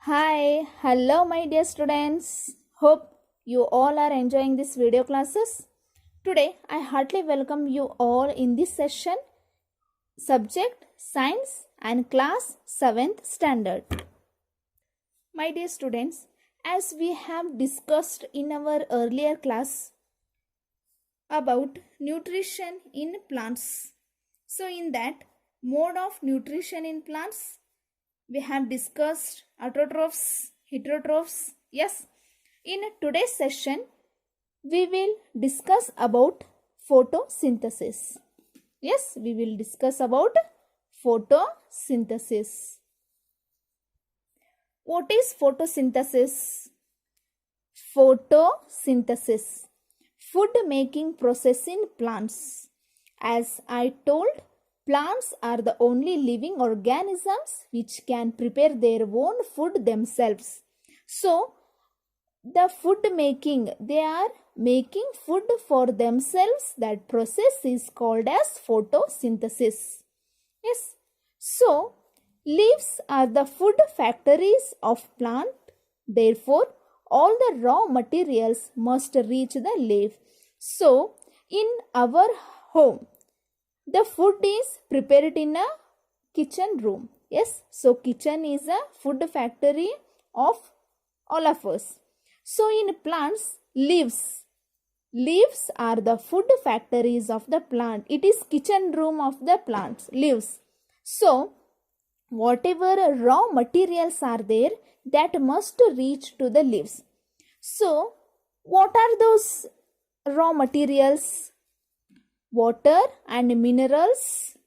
Hi, hello my dear students. Hope you all are enjoying this video classes. Today I heartily welcome you all in this session, subject Science and class 7th standard. My dear students, as we have discussed in our earlier class about nutrition in plants. So in that mode of nutrition in plants, we have discussed autotrophs, heterotrophs. Yes, in today's session, we will discuss about photosynthesis. Yes, we will discuss about photosynthesis. What is photosynthesis? Photosynthesis, food making process in plants. As I told, plants are the only living organisms which can prepare their own food themselves. So, the food making, they are making food for themselves. That process is called as photosynthesis. Yes. So, leaves are the food factories of plant. Therefore, all the raw materials must reach the leaf. So, in our home, the food is prepared in a kitchen room. Yes, so kitchen is a food factory of all of us. So in plants, leaves are the food factories of the plant. It is kitchen room of the plants, leaves. So whatever raw materials are there, that must reach to the leaves. So what are those raw materials? Water and minerals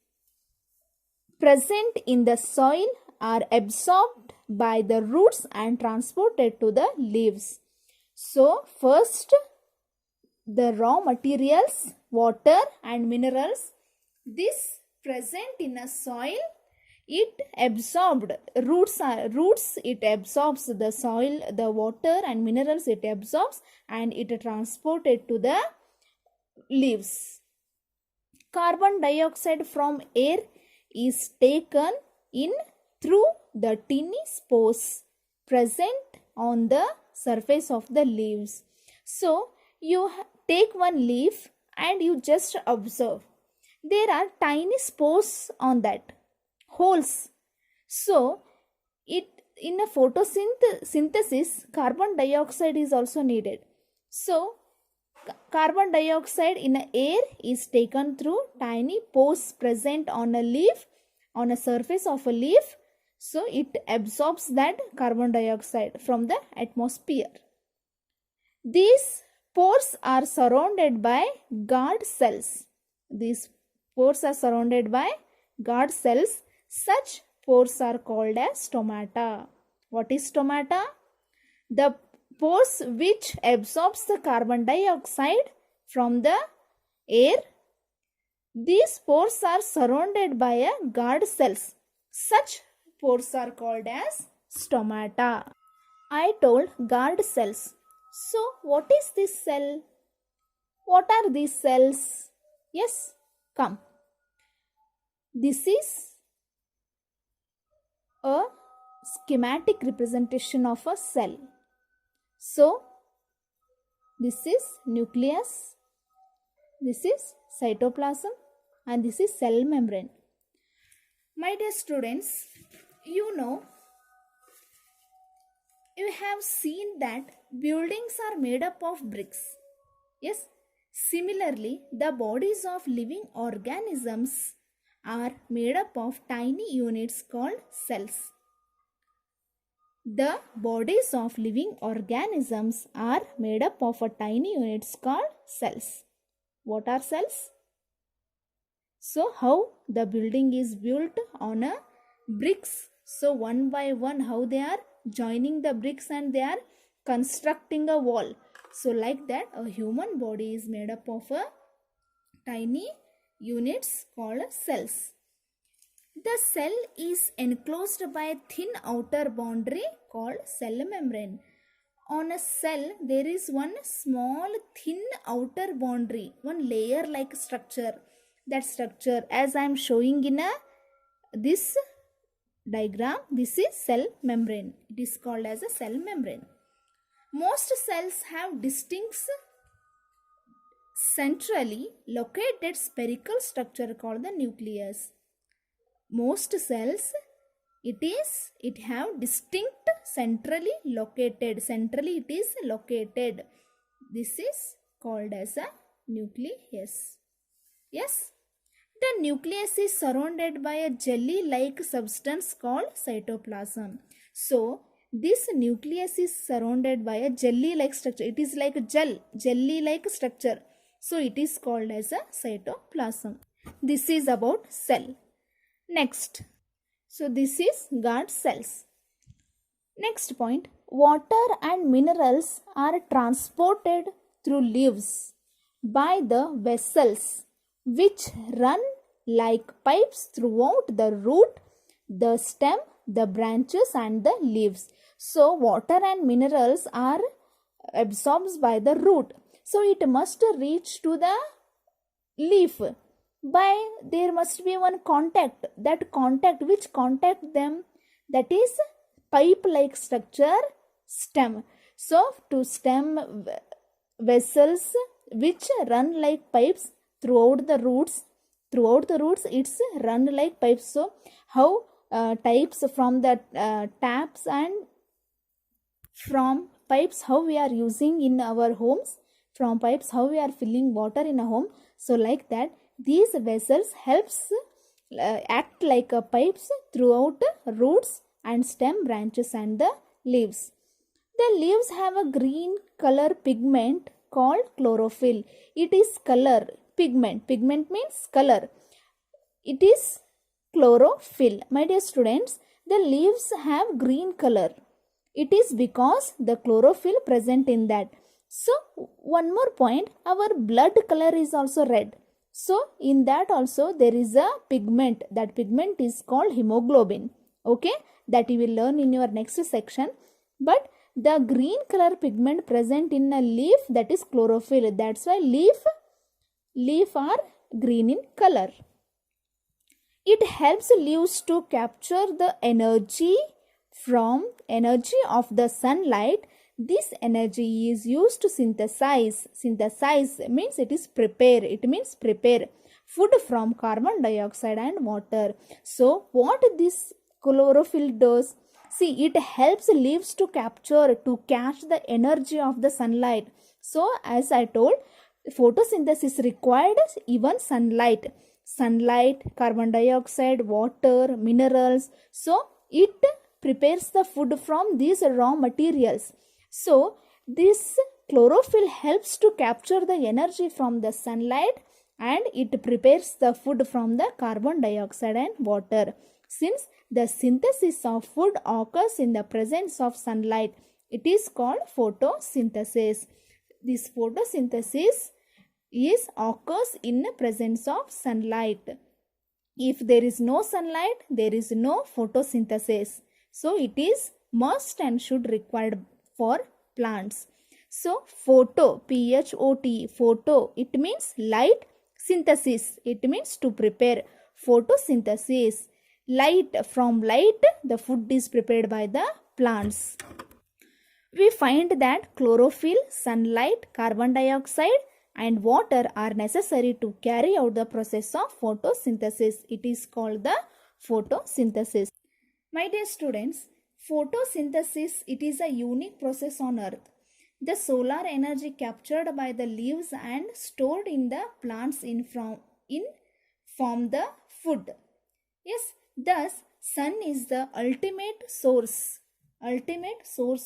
present in the soil are absorbed by the roots and transported to the leaves. So first, the raw materials, water and minerals, this present in a soil, it absorbed, roots it absorbs the soil, the water and minerals it absorbs and it transported to the leaves. Carbon dioxide from air is taken in through the tiny spores present on the surface of the leaves. So, you take one leaf and you just observe. There are tiny spores on that, holes. So, in a photosynthesis, carbon dioxide is also needed. So, carbon dioxide in the air is taken through tiny pores present on a leaf, on a surface of a leaf. So it absorbs that carbon dioxide from the atmosphere. These pores are surrounded by guard cells. These pores are surrounded by guard cells. Such pores are called as stomata. What is stomata? The pores which absorbs the carbon dioxide from the air. These pores are surrounded by a guard cells. Such pores are called as stomata. I told guard cells. So what is this cell? What are these cells? Yes, come. This is a schematic representation of a cell. So, this is nucleus, this is cytoplasm and this is cell membrane. My dear students, you know, you have seen that buildings are made up of bricks. Yes, similarly, the bodies of living organisms are made up of tiny units called cells. The bodies of living organisms are made up of a tiny units called cells. What are cells? So how the building is built on a bricks. So one by one how they are joining the bricks and they are constructing a wall. So like that a human body is made up of a tiny units called cells. The cell is enclosed by a thin outer boundary called cell membrane. On a cell, there is one small thin outer boundary, one layer like structure. That structure, as I am showing in this diagram, this is cell membrane. It is called as a cell membrane. Most cells have distinct centrally located spherical structure called the nucleus. Most cells it have distinct centrally it is located. This is called as a nucleus. Yes, the nucleus is surrounded by a jelly like substance called cytoplasm. So this nucleus is surrounded by a jelly like structure. It is like a jelly like structure. So it is called as a cytoplasm. This is about cell. Next, so this is guard cells. Next point, water and minerals are transported through leaves by the vessels which run like pipes throughout the root, the stem, the branches and the leaves. So water and minerals are absorbed by the root. So it must reach to the leaf by there must be one contact, which contact them, that is pipe like structure, stem. So to stem vessels which run like pipes throughout the roots it's run like pipes. So how types from the taps and from pipes how we are using in our homes, from pipes how we are filling water in a home. So like that these vessels helps act like a pipes throughout roots and stem, branches and the leaves. The leaves have a green color pigment called chlorophyll. It is color pigment. Pigment means color. It is chlorophyll. My dear students, the leaves have green color. It is because the chlorophyll present in that. So one more point, our blood color is also red. So in that also there is a pigment. That pigment is called hemoglobin. Okay, that you will learn in your next section. But the green color pigment present in a leaf, that is chlorophyll. That's why leaf are green in color. It helps leaves to capture the energy of the sunlight. This energy is used to synthesize. Synthesize means it is prepare. It means prepare food from carbon dioxide and water. So what this chlorophyll does? See, it helps leaves to catch the energy of the sunlight. So as I told, photosynthesis required even sunlight, carbon dioxide, water, minerals. So it prepares the food from these raw materials. So this chlorophyll helps to capture the energy from the sunlight and it prepares the food from the carbon dioxide and water. Since the synthesis of food occurs in the presence of sunlight, it is called photosynthesis. This photosynthesis occurs in the presence of sunlight. If there is no sunlight, there is no photosynthesis. So it is must and should required for plants. So photo, P-H-O-T, photo, it means light. Synthesis, it means to prepare. Photosynthesis, light, from light the food is prepared by the plants. We find that chlorophyll, sunlight, carbon dioxide and water are necessary to carry out the process of photosynthesis. It is called the photosynthesis. My dear students, photosynthesis, it is a unique process on earth. The solar energy captured by the leaves and stored in the plants form the food. Yes, thus sun is the ultimate source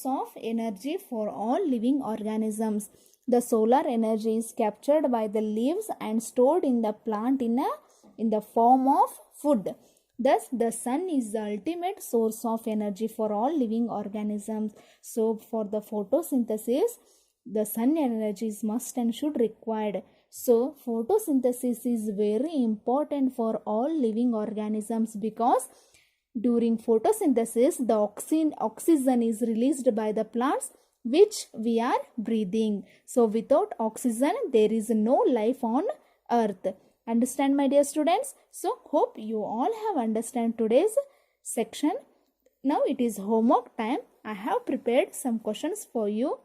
of energy for all living organisms. The solar energy is captured by the leaves and stored in the plant in the form of food. Thus, the sun is the ultimate source of energy for all living organisms. So, for the photosynthesis, the sun energy is must and should required. So, photosynthesis is very important for all living organisms because during photosynthesis, the oxygen is released by the plants which we are breathing. So, without oxygen, there is no life on earth. Understand, my dear students? So hope you all have understand today's section. Now it is homework time. I have prepared some questions for you.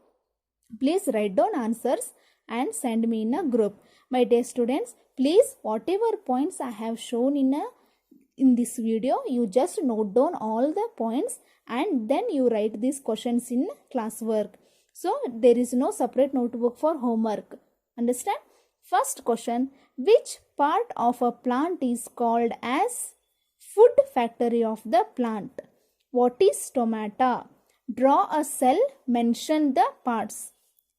Please write down answers and send me in a group. My dear students, please whatever points I have shown in this video, you just note down all the points and then you write these questions in classwork. So there is no separate notebook for homework. Understand? First question, which part of a plant is called as food factory of the plant? What is stomata? Draw a cell, mention the parts.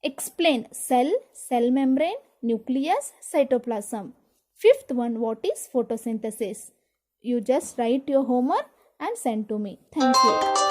Explain cell, cell membrane, nucleus, cytoplasm. Fifth one, what is photosynthesis? You just write your homework and send to me. Thank you.